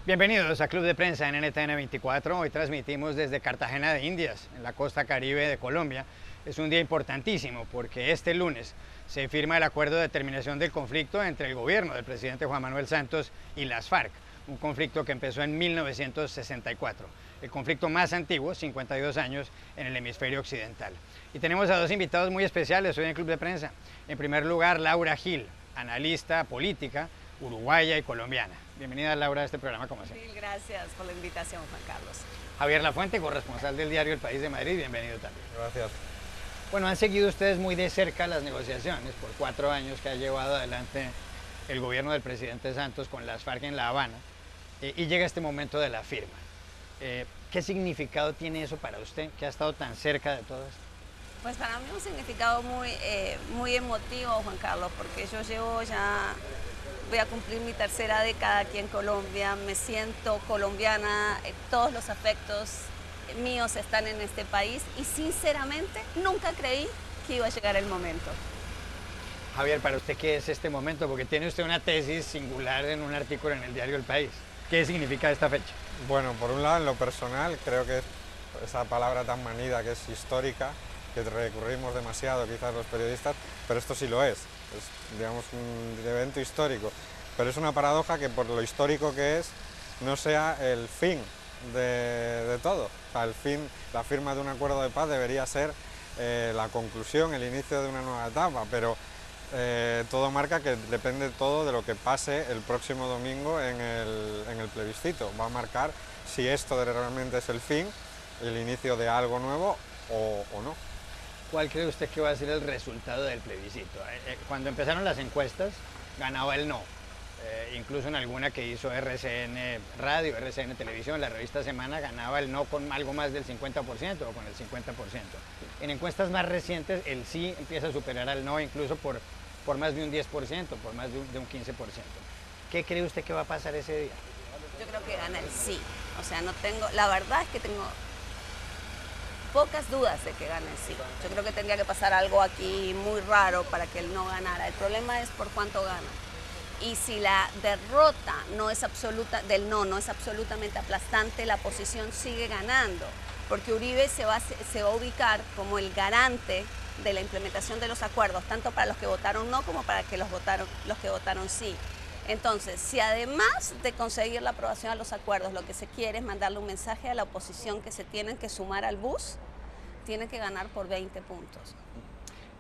Bienvenidos a Club de Prensa en NTN 24. Hoy transmitimos desde Cartagena de Indias, en la costa caribe de Colombia. Es un día importantísimo porque este lunes se firma el acuerdo de terminación del conflicto entre el gobierno del presidente Juan Manuel Santos y las FARC, un conflicto que empezó en 1964, el conflicto más antiguo, 52 años, en el hemisferio occidental. Y tenemos a dos invitados muy especiales hoy en el Club de Prensa. En primer lugar, Laura Gil, analista política, uruguaya y colombiana. Bienvenida, Laura, a este programa, como siempre. Mil gracias por la invitación, Juan Carlos. Javier Lafuente, corresponsal del diario El País de Madrid, bienvenido también. Gracias. Bueno, han seguido ustedes muy de cerca las negociaciones por 4 años que ha llevado adelante el gobierno del presidente Santos con las FARC en La Habana, y llega este momento de la firma. ¿Qué significado tiene eso para usted, que ha estado tan cerca de todo esto? Pues para mí un significado muy emotivo, Juan Carlos, porque yo voy a cumplir mi tercera década aquí en Colombia, me siento colombiana, todos los afectos míos están en este país y sinceramente nunca creí que iba a llegar el momento. Javier, ¿para usted qué es este momento? Porque tiene usted una tesis singular en un artículo en el diario El País. ¿Qué significa esta fecha? Bueno, por un lado, en lo personal, creo que esa palabra tan manida que es histórica, que recurrimos demasiado quizás los periodistas, pero esto sí lo es digamos un evento histórico, pero es una paradoja que por lo histórico que es, no sea el fin de todo. O sea, la firma de un acuerdo de paz debería ser la conclusión, el inicio de una nueva etapa, pero todo marca que depende todo de lo que pase el próximo domingo en el plebiscito. Va a marcar si esto realmente es el fin, el inicio de algo nuevo o no. ¿Cuál cree usted que va a ser el resultado del plebiscito? Cuando empezaron las encuestas, ganaba el no. Incluso en alguna que hizo RCN Radio, RCN Televisión, la revista Semana, ganaba el no con algo más del 50% o con el 50%. En encuestas más recientes, el sí empieza a superar al no, incluso por más de un 10%, por más de un 15%. ¿Qué cree usted que va a pasar ese día? Yo creo que gana el sí. O sea, la verdad es que tengo pocas dudas de que gane el sí. Yo creo que tendría que pasar algo aquí muy raro para que él no ganara. El problema es por cuánto gana. Y si la derrota no es absoluta, del no es absolutamente aplastante, la oposición sigue ganando, porque Uribe se va a ubicar como el garante de la implementación de los acuerdos, tanto para los que votaron no como para los que votaron sí. Entonces, si además de conseguir la aprobación a los acuerdos, lo que se quiere es mandarle un mensaje a la oposición que se tienen que sumar al bus, tienen que ganar por 20 puntos.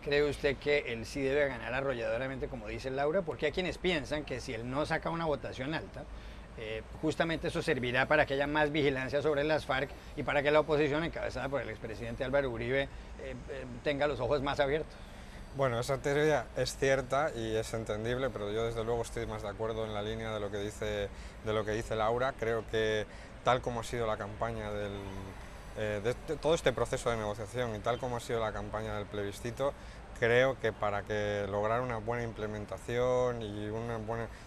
¿Cree usted que el sí debe ganar arrolladoramente, como dice Laura? Porque hay quienes piensan que si el no saca una votación alta, justamente eso servirá para que haya más vigilancia sobre las FARC y para que la oposición, encabezada por el expresidente Álvaro Uribe, tenga los ojos más abiertos. Bueno, esa teoría es cierta y es entendible, pero yo desde luego estoy más de acuerdo en la línea de lo que dice Laura. Creo que tal como ha sido la campaña de todo este proceso de negociación y tal como ha sido la campaña del plebiscito, creo que para que lograr una buena implementación y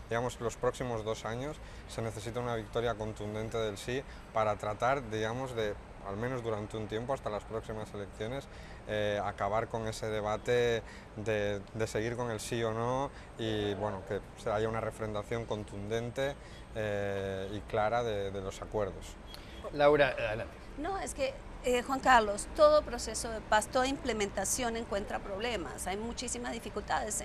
digamos, los próximos 2 años se necesita una victoria contundente del sí para tratar, digamos, de, al menos durante un tiempo, hasta las próximas elecciones, acabar con ese debate de seguir con el sí o no y bueno, que haya una refrendación contundente y clara de los acuerdos. Laura, adelante. No, es que, Juan Carlos, todo proceso de paz, toda implementación encuentra problemas, hay muchísimas dificultades.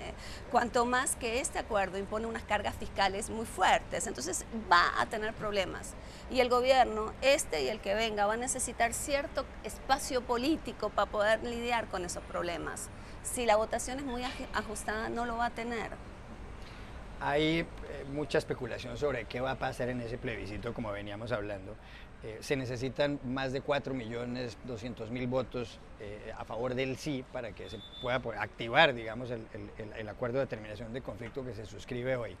Cuanto más que este acuerdo impone unas cargas fiscales muy fuertes, entonces va a tener problemas. Y el gobierno, y el que venga, va a necesitar cierto espacio político para poder lidiar con esos problemas. Si la votación es muy ajustada, no lo va a tener. Hay mucha especulación sobre qué va a pasar en ese plebiscito, como veníamos hablando. Se necesitan más de 4.200.000 votos a favor del sí para que se pueda activar, digamos, el acuerdo de terminación de conflicto que se suscribe hoy.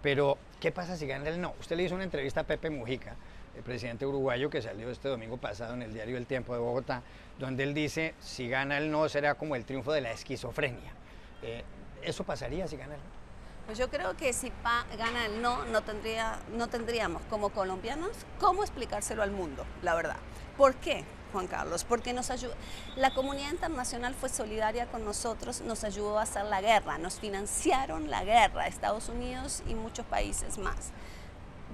Pero, ¿qué pasa si gana el no? Usted le hizo una entrevista a Pepe Mujica, el presidente uruguayo, que salió este domingo pasado en el diario El Tiempo de Bogotá, donde él dice, si gana el no será como el triunfo de la esquizofrenia. ¿Eso pasaría si gana el no? Pues yo creo que si gana el no tendríamos como colombianos cómo explicárselo al mundo, la verdad. ¿Por qué? Juan Carlos, porque la comunidad internacional fue solidaria con nosotros, nos ayudó a hacer la guerra, nos financiaron la guerra, Estados Unidos y muchos países más.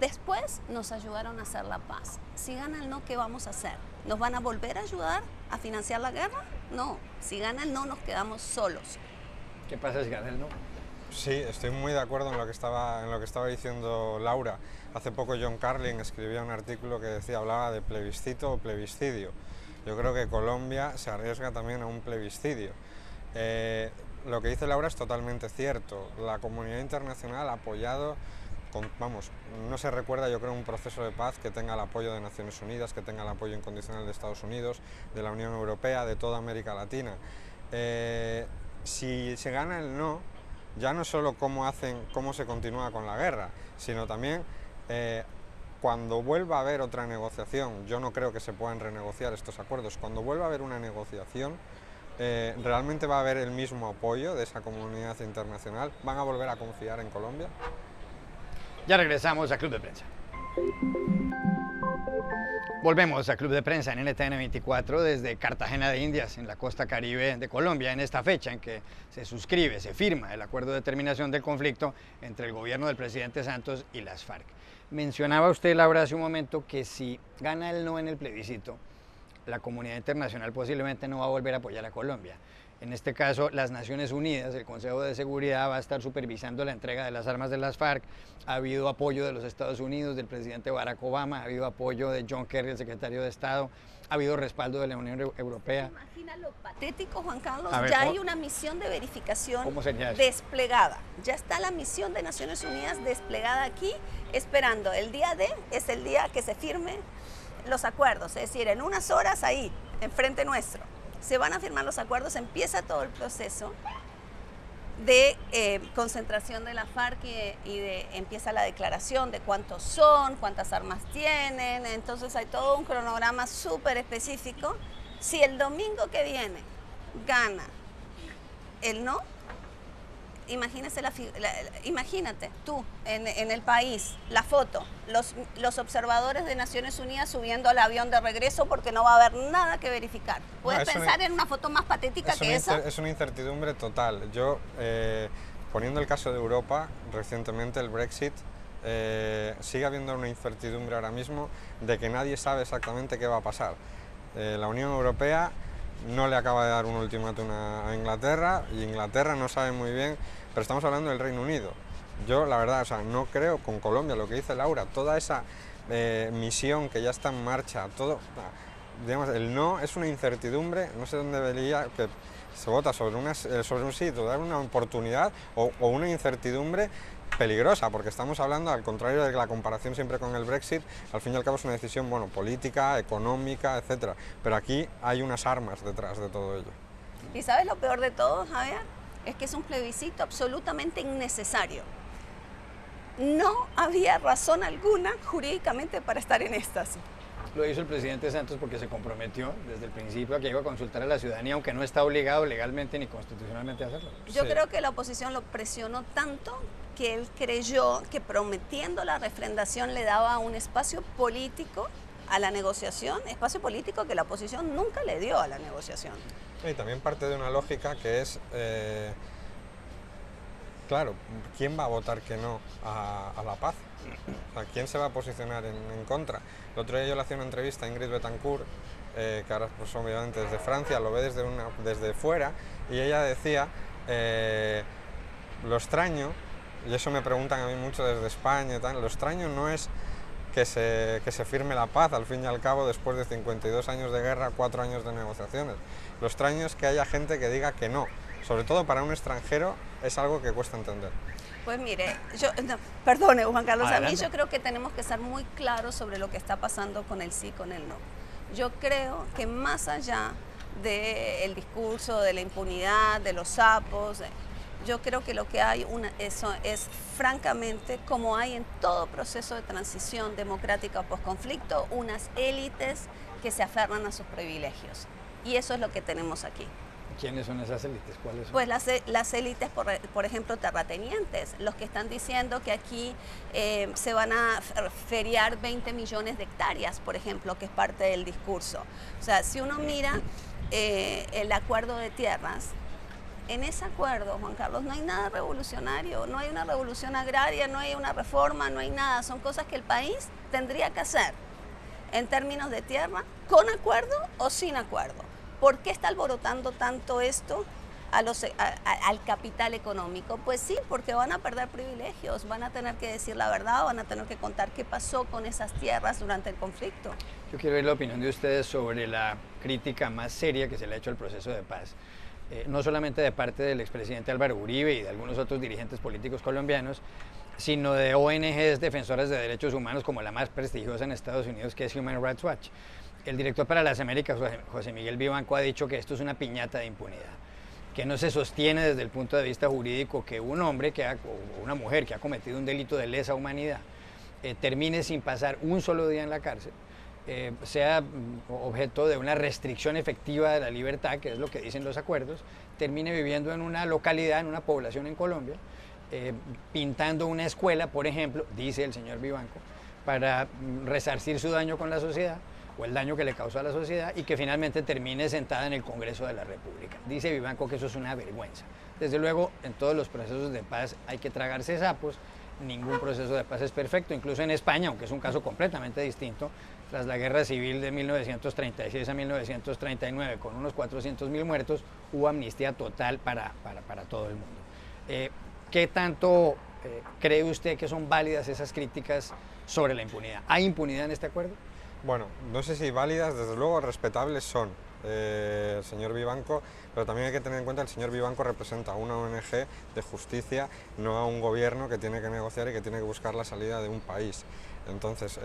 Después nos ayudaron a hacer la paz. Si gana el no, ¿qué vamos a hacer? ¿Nos van a volver a ayudar a financiar la guerra? No, si gana el no, nos quedamos solos. ¿Qué pasa si gana el no? Sí, estoy muy de acuerdo en lo que estaba diciendo Laura. Hace poco John Carlin escribía un artículo que hablaba de plebiscito o plebiscidio. Yo creo que Colombia se arriesga también a un plebiscidio. Lo que dice Laura es totalmente cierto. La comunidad internacional ha apoyado, no se recuerda, yo creo, un proceso de paz que tenga el apoyo de Naciones Unidas, que tenga el apoyo incondicional de Estados Unidos, de la Unión Europea, de toda América Latina. Si se gana el no, ya no solo cómo se continúa con la guerra, sino también cuando vuelva a haber otra negociación. Yo no creo que se puedan renegociar estos acuerdos. Cuando vuelva a haber una negociación, ¿realmente va a haber el mismo apoyo de esa comunidad internacional? ¿Van a volver a confiar en Colombia? Ya regresamos a Club de Prensa. Volvemos a Club de Prensa en NTN 24 desde Cartagena de Indias, en la costa caribe de Colombia, en esta fecha en que se firma el acuerdo de terminación del conflicto entre el gobierno del presidente Santos y las FARC. Mencionaba usted, Laura, hace un momento que si gana el no en el plebiscito, la comunidad internacional posiblemente no va a volver a apoyar a Colombia. En este caso, las Naciones Unidas, el Consejo de Seguridad, va a estar supervisando la entrega de las armas de las FARC. Ha habido apoyo de los Estados Unidos, del presidente Barack Obama, ha habido apoyo de John Kerry, el secretario de Estado, ha habido respaldo de la Unión Europea. Imagina lo patético, Juan Carlos. A ver, ya hay una misión de verificación desplegada. Ya está la misión de Naciones Unidas desplegada aquí, esperando. El día D es el día que se firmen los acuerdos, es decir, en unas horas ahí, enfrente nuestro. Se van a firmar los acuerdos, empieza todo el proceso de concentración de la FARC empieza la declaración de cuántos son, cuántas armas tienen, entonces hay todo un cronograma súper específico. Si el domingo que viene gana el no, imagínate tú en el país, la foto, los observadores de Naciones Unidas subiendo al avión de regreso porque no va a haber nada que verificar. ¿Puedes pensar en una foto más patética que esa? Es una incertidumbre total. Yo, poniendo el caso de Europa, recientemente el Brexit, sigue habiendo una incertidumbre ahora mismo de que nadie sabe exactamente qué va a pasar. La Unión Europea no le acaba de dar un ultimátum a Inglaterra y Inglaterra no sabe muy bien, pero estamos hablando del Reino Unido. Yo, la verdad, no creo con Colombia, lo que dice Laura, toda esa misión que ya está en marcha, digamos, el no es una incertidumbre, no sé dónde vería que se vota sobre un sitio, dar una oportunidad o una incertidumbre peligrosa, porque estamos hablando, al contrario de la comparación siempre con el Brexit, al fin y al cabo es una decisión política, económica, etcétera, pero aquí hay unas armas detrás de todo ello. ¿Y sabes lo peor de todo, Javier? Es que es un plebiscito absolutamente innecesario. No había razón alguna jurídicamente para estar en estas. Lo hizo el presidente Santos porque se comprometió desde el principio a que iba a consultar a la ciudadanía, aunque no está obligado legalmente ni constitucionalmente a hacerlo. Yo creo que la oposición lo presionó tanto que él creyó que prometiendo la refrendación le daba un espacio político a la negociación, espacio político que la oposición nunca le dio a la negociación. Y también parte de una lógica que es, claro, ¿quién va a votar que no a la paz? O sea, ¿quién se va a posicionar en contra? El otro día yo le hacía una entrevista a Ingrid Betancourt, que ahora pues, obviamente desde Francia, lo ve desde fuera, y ella decía, lo extraño, y eso me preguntan a mí mucho desde España y tal, lo extraño no es que se firme la paz, al fin y al cabo, después de 52 años de guerra, 4 años de negociaciones. Lo extraño es que haya gente que diga que no, sobre todo para un extranjero es algo que cuesta entender. Pues mire, perdone Juan Carlos, Adelante. a mí yo creo que tenemos que ser muy claros sobre lo que está pasando con el sí, con el no. Yo creo que más allá del discurso de la impunidad, de los sapos, yo creo que lo que hay es francamente, como hay en todo proceso de transición democrática o posconflicto, unas élites que se aferran a sus privilegios. Y eso es lo que tenemos aquí. ¿Quiénes son esas élites? ¿Cuáles son? Pues las élites, por ejemplo, terratenientes, los que están diciendo que aquí se van a feriar 20 millones de hectáreas, por ejemplo, que es parte del discurso. O sea, si uno mira el acuerdo de tierras, en ese acuerdo, Juan Carlos, no hay nada revolucionario, no hay una revolución agraria, no hay una reforma, no hay nada. Son cosas que el país tendría que hacer en términos de tierra, con acuerdo o sin acuerdo. ¿Por qué está alborotando tanto esto al capital económico? Pues sí, porque van a perder privilegios, van a tener que decir la verdad, van a tener que contar qué pasó con esas tierras durante el conflicto. Yo quiero ver la opinión de ustedes sobre la crítica más seria que se le ha hecho al proceso de paz. No solamente de parte del expresidente Álvaro Uribe y de algunos otros dirigentes políticos colombianos, sino de ONGs defensoras de derechos humanos como la más prestigiosa en Estados Unidos, que es Human Rights Watch. El director para las Américas, José Miguel Vivanco, ha dicho que esto es una piñata de impunidad, que no se sostiene desde el punto de vista jurídico que un hombre o una mujer que ha cometido un delito de lesa humanidad termine sin pasar un solo día en la cárcel, sea objeto de una restricción efectiva de la libertad, que es lo que dicen los acuerdos, termine viviendo en una localidad, en una población en Colombia, pintando una escuela, por ejemplo, dice el señor Vivanco, para resarcir su daño con la sociedad o el daño que le causó a la sociedad, y que finalmente termine sentada en el Congreso de la República. Dice Vivanco que eso es una vergüenza. Desde luego, en todos los procesos de paz hay que tragarse sapos, ningún proceso de paz es perfecto, incluso en España, aunque es un caso completamente distinto, tras la guerra civil de 1936 a 1939, con unos 400.000 muertos, hubo amnistía total para todo el mundo. ¿Qué tanto cree usted que son válidas esas críticas sobre la impunidad? ¿Hay impunidad en este acuerdo? Bueno, no sé si válidas, desde luego respetables son, el señor Vivanco, pero también hay que tener en cuenta que el señor Vivanco representa a una ONG de justicia, no a un gobierno que tiene que negociar y que tiene que buscar la salida de un país. Entonces,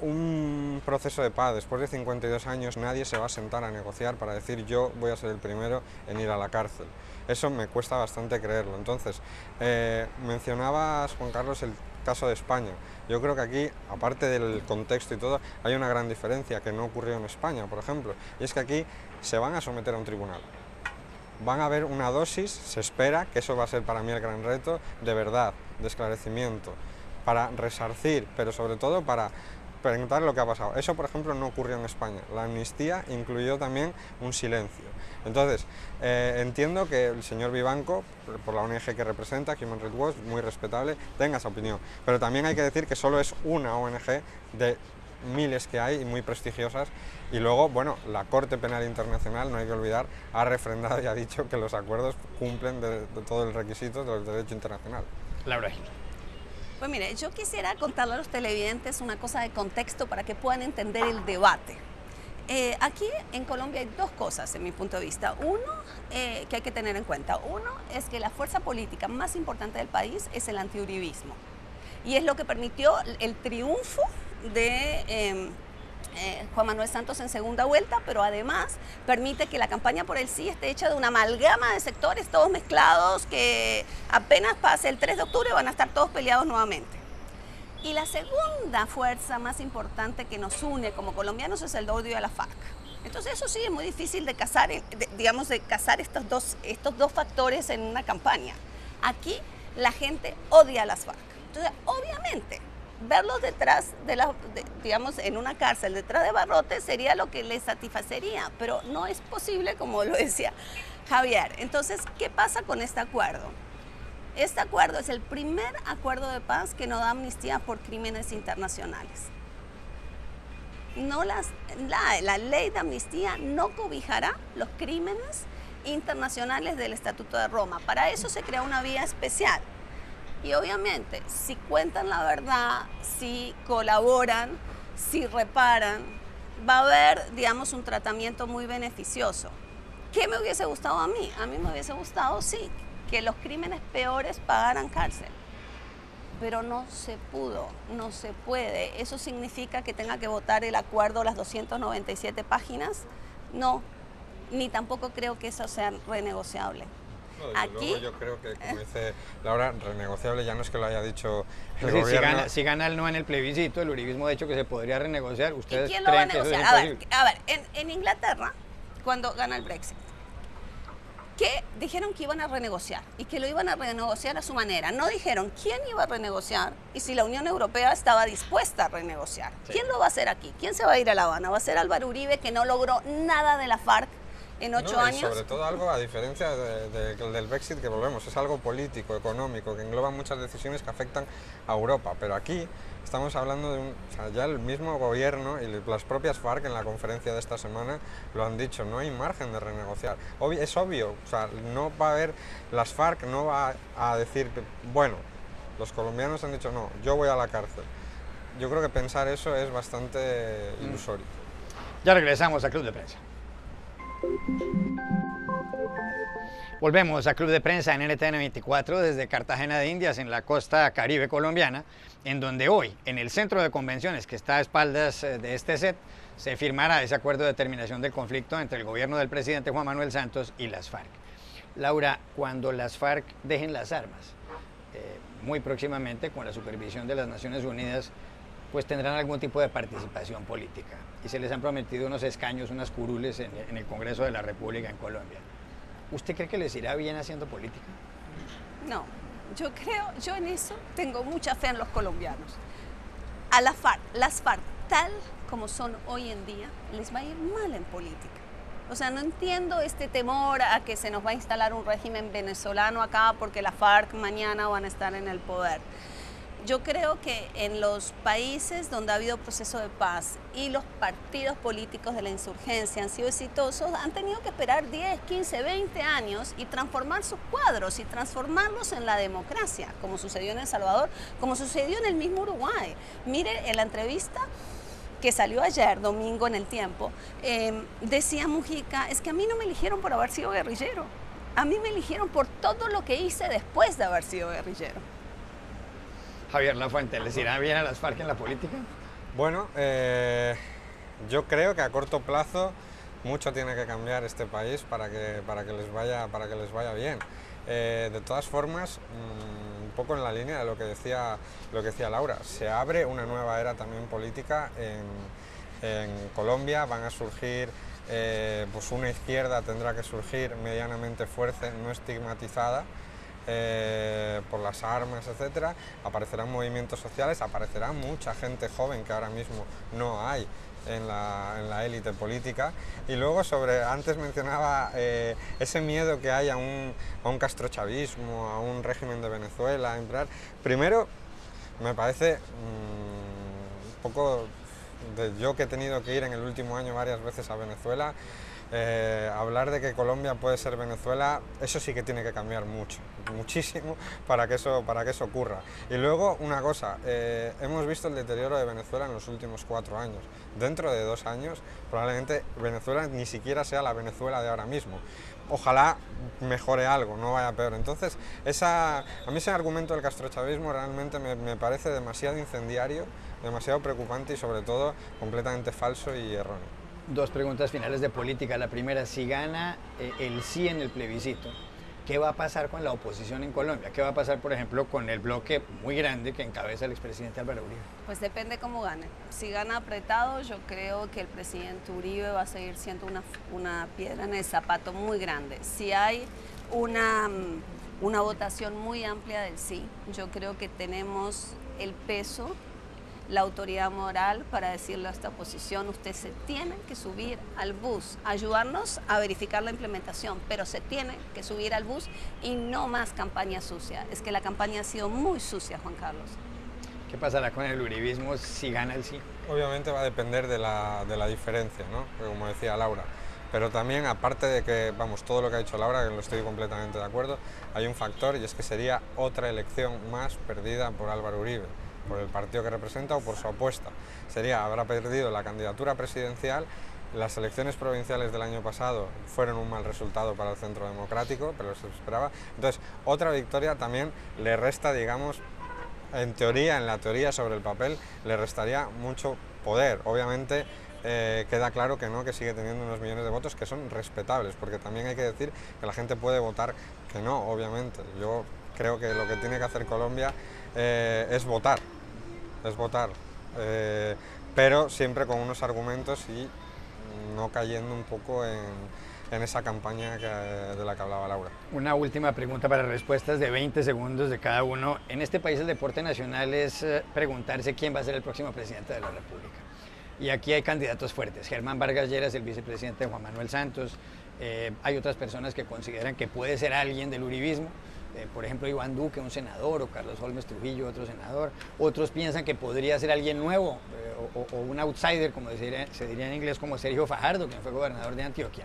un proceso de paz después de 52 años, nadie se va a sentar a negociar para decir yo voy a ser el primero en ir a la cárcel. Eso me cuesta bastante creerlo. Entonces, mencionabas, Juan Carlos, el caso de España. Yo creo que aquí, aparte del contexto y todo, hay una gran diferencia que no ocurrió en España, por ejemplo, y es que aquí se van a someter a un tribunal. Van a haber una dosis, se espera, que eso va a ser para mí el gran reto, de verdad, de esclarecimiento, para resarcir, pero sobre todo para preguntar lo que ha pasado. Eso, por ejemplo, no ocurrió en España. La amnistía incluyó también un silencio. Entonces, entiendo que el señor Vivanco, por la ONG que representa, Human Rights Watch, muy respetable, tenga esa opinión. Pero también hay que decir que solo es una ONG de miles que hay y muy prestigiosas. Y luego, bueno, la Corte Penal Internacional, no hay que olvidar, ha refrendado y ha dicho que los acuerdos cumplen de todo el requisito del derecho internacional. Laura Gil. Pues mire, yo quisiera contarle a los televidentes una cosa de contexto para que puedan entender el debate. Aquí en Colombia hay dos cosas, en mi punto de vista. Uno, que hay que tener en cuenta. Uno es que la fuerza política más importante del país es el antiuribismo. Y es lo que permitió el triunfo de Juan Manuel Santos en segunda vuelta, pero además permite que la campaña por el sí esté hecha de una amalgama de sectores, todos mezclados, que apenas pase el 3 de octubre van a estar todos peleados nuevamente. Y la segunda fuerza más importante que nos une como colombianos es el odio a la FARC. Entonces eso sí es muy difícil de casar, de casar estos dos factores en una campaña. Aquí la gente odia a las FARC. Entonces, obviamente, verlos detrás digamos, en una cárcel, detrás de barrotes, sería lo que les satisfacería, pero no es posible, como lo decía Javier. Entonces, ¿qué pasa con este acuerdo? Este acuerdo es el primer acuerdo de paz que no da amnistía por crímenes internacionales. No la ley de amnistía no cobijará los crímenes internacionales del Estatuto de Roma. Para eso se crea una vía especial. Y obviamente, si cuentan la verdad, si colaboran, si reparan, va a haber, digamos, un tratamiento muy beneficioso. ¿Qué me hubiese gustado a mí? A mí me hubiese gustado, sí, que los crímenes peores pagaran cárcel. Pero no se pudo, no se puede. ¿Eso significa que tenga que votar el acuerdo, las 297 páginas? No, ni tampoco creo que eso sea renegociable. No, aquí luego yo creo que, como dice Laura, renegociable ya no es que lo haya dicho el sí, gobierno. Si gana el no en el plebiscito, el uribismo ha dicho que se podría renegociar. ¿Ustedes ¿Y quién lo va a creen que eso es negociar? imposible? A ver, en Inglaterra, cuando gana el Brexit, que dijeron que iban a renegociar y que lo iban a renegociar a su manera. No dijeron quién iba a renegociar y si la Unión Europea estaba dispuesta a renegociar. Sí. ¿Quién lo va a hacer aquí? ¿Quién se va a ir a La Habana? ¿Va a ser Álvaro Uribe, que no logró nada de la FARC en 8 años? Sobre todo algo, a diferencia del Brexit, que volvemos, es algo político, económico, que engloba muchas decisiones que afectan a Europa, pero aquí estamos hablando de ya el mismo gobierno y las propias FARC en la conferencia de esta semana lo han dicho, no hay margen de renegociar. Es obvio, o sea, no va a haber, las FARC no va a decir, bueno, los colombianos han dicho no, yo voy a la cárcel. Yo creo que pensar eso es bastante ilusorio. Ya regresamos a Club de Prensa. Volvemos a Club de Prensa en NTN 24 desde Cartagena de Indias, en la costa caribe colombiana, en donde hoy, en el centro de convenciones que está a espaldas de este set, se firmará ese acuerdo de terminación del conflicto entre el gobierno del presidente Juan Manuel Santos y las FARC. Laura, cuando las FARC dejen las armas, muy próximamente, con la supervisión de las Naciones Unidas, pues tendrán algún tipo de participación política y se les han prometido unos escaños, unas curules en el Congreso de la República en Colombia. ¿Usted cree que les irá bien haciendo política? No, yo en eso tengo mucha fe en los colombianos. A las FARC, tal como son hoy en día, les va a ir mal en política. O sea, no entiendo este temor a que se nos va a instalar un régimen venezolano acá porque las FARC mañana van a estar en el poder. Yo creo que en los países donde ha habido proceso de paz y los partidos políticos de la insurgencia han sido exitosos, han tenido que esperar 10, 15, 20 años y transformar sus cuadros y transformarlos en la democracia, como sucedió en El Salvador, como sucedió en el mismo Uruguay. Mire, en la entrevista que salió ayer, domingo, en El Tiempo, decía Mujica, es que a mí no me eligieron por haber sido guerrillero, a mí me eligieron por todo lo que hice después de haber sido guerrillero. Javier Lafuente, ¿les irá bien a las FARC en la política? Bueno, yo creo que a corto plazo mucho tiene que cambiar este país para que les vaya bien. De todas formas, un poco en la línea de lo que decía Laura, se abre una nueva era también política en Colombia, van a surgir, pues una izquierda tendrá que surgir medianamente fuerte, no estigmatizada, por las armas, etcétera, aparecerán movimientos sociales, aparecerá mucha gente joven que ahora mismo no hay en la élite política. Y luego antes mencionaba ese miedo que hay a un castrochavismo, a un régimen de Venezuela. Primero, me parece un poco, yo que he tenido que ir en el último año varias veces a Venezuela, hablar de que Colombia puede ser Venezuela, eso sí que tiene que cambiar muchísimo para que eso ocurra. Y luego una cosa, hemos visto el deterioro de Venezuela en los últimos 4 años. Dentro de 2 años probablemente Venezuela ni siquiera sea la Venezuela de ahora mismo. Ojalá mejore algo, no vaya peor. Entonces, a mí ese argumento del castrochavismo realmente me parece demasiado incendiario, demasiado preocupante y sobre todo completamente falso y erróneo. 2 preguntas finales de política. La primera, si gana el sí en el plebiscito, ¿qué va a pasar con la oposición en Colombia? ¿Qué va a pasar, por ejemplo, con el bloque muy grande que encabeza el expresidente Álvaro Uribe? Pues depende cómo gane. Si gana apretado, yo creo que el presidente Uribe va a seguir siendo una piedra en el zapato muy grande. Si hay una votación muy amplia del sí, yo creo que tenemos el peso, la autoridad moral para decirle a esta oposición, usted se tiene que subir al bus, ayudarnos a verificar la implementación, pero se tiene que subir al bus y no más campaña sucia. Es que la campaña ha sido muy sucia, Juan Carlos. ¿Qué pasará con el uribismo si gana el sí? Obviamente va a depender de la diferencia, ¿no? Como decía Laura. Pero también, aparte de que, vamos, todo lo que ha dicho Laura, que lo estoy completamente de acuerdo, hay un factor y es que sería otra elección más perdida por Álvaro Uribe, por el partido que representa o por su apuesta. Habrá perdido la candidatura presidencial. Las elecciones provinciales del año pasado fueron un mal resultado para el Centro Democrático, pero se esperaba. Entonces, otra victoria también le resta, digamos, en la teoría sobre el papel, le restaría mucho poder. Obviamente, queda claro que no, que sigue teniendo unos millones de votos que son respetables, porque también hay que decir que la gente puede votar que no, obviamente. Yo creo que lo que tiene que hacer Colombia es votar, pero siempre con unos argumentos y no cayendo un poco en esa campaña de la que hablaba Laura. Una última pregunta para respuestas de 20 segundos de cada uno. En este país el deporte nacional es preguntarse quién va a ser el próximo presidente de la República. Y aquí hay candidatos fuertes. Germán Vargas Lleras, el vicepresidente de Juan Manuel Santos. Hay otras personas que consideran que puede ser alguien del uribismo. Por ejemplo, Iván Duque, un senador, o Carlos Holmes Trujillo, otro senador. Otros piensan que podría ser alguien nuevo, o un outsider, como se diría en inglés, como Sergio Fajardo, quien fue gobernador de Antioquia.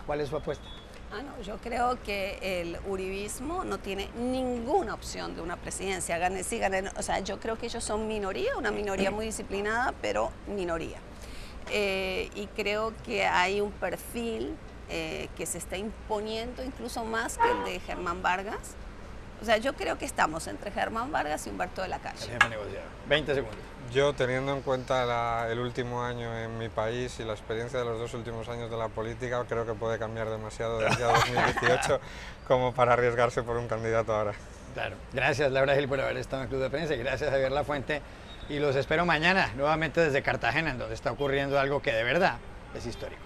¿Cuál es su apuesta? No, yo creo que el uribismo no tiene ninguna opción de una presidencia. Gane, sí, gane, o sea, yo creo que ellos son minoría, una minoría muy disciplinada, pero minoría. Y creo que hay un perfil que se está imponiendo incluso más que el de Germán Vargas. O sea, yo creo que estamos entre Germán Vargas y Humberto de la Calle. El jefe negociador. 20 segundos. Yo, teniendo en cuenta el último año en mi país y la experiencia de los 2 últimos años de la política, creo que puede cambiar demasiado desde 2018 como para arriesgarse por un candidato ahora. Claro. Gracias, Laura Gil, por haber estado en el Club de Prensa, y gracias, Javier Lafuente. Y los espero mañana, nuevamente desde Cartagena, en donde está ocurriendo algo que de verdad es histórico.